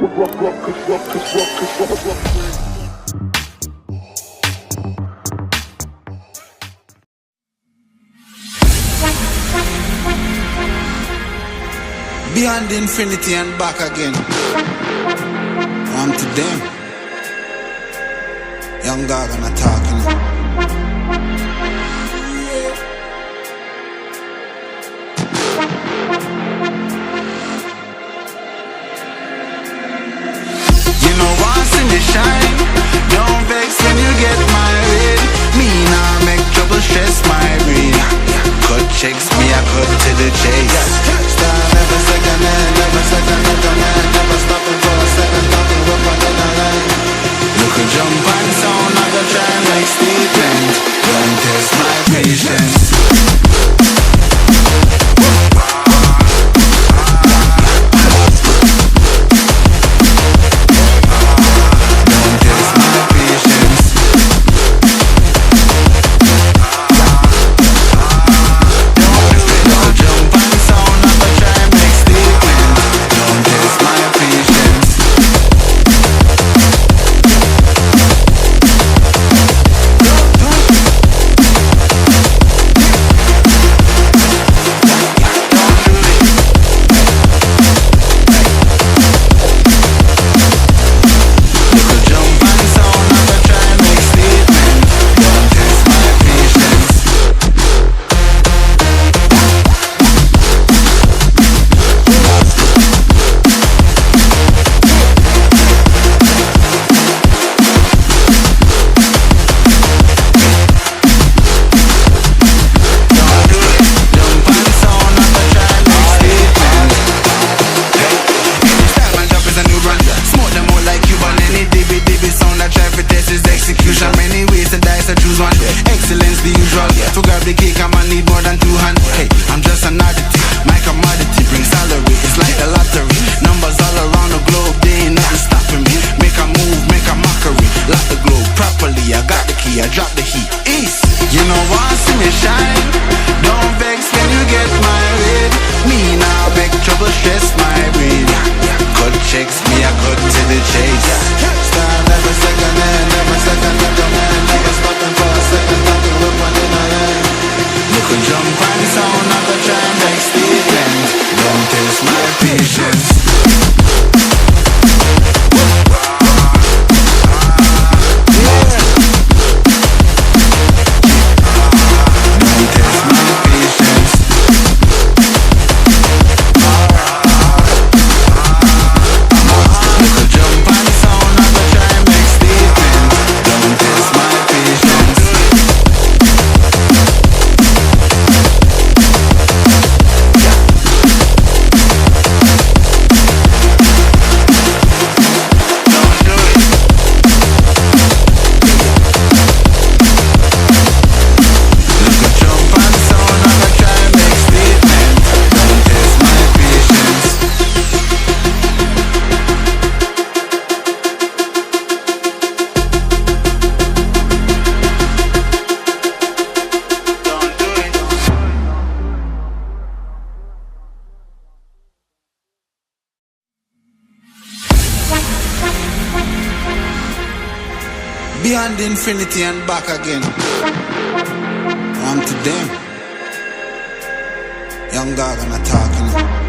Beyond infinity and back again. On to them. Young dog and a talking. You know once in the shine, don't vex when you get married. Me nah make trouble stress my brain. Cut checks, me I cut to the chase. Start never second hand, never second hand, never stopping for a second, talking up on the line. Look a jump and sound, I go try and make statement. Don't test my patience. I drop the heat. East. You know once see me shine, don't vex when you get married. Me now beg trouble stress my brain. Cut checks, me I cut to the chase. Start never second hand, never second hand, never stopping for a second, talking up on the line. Look a jump and sound, I go try and make statement. Don't test my patience. Beyond infinity and back again. On to them. Young dog and a talking.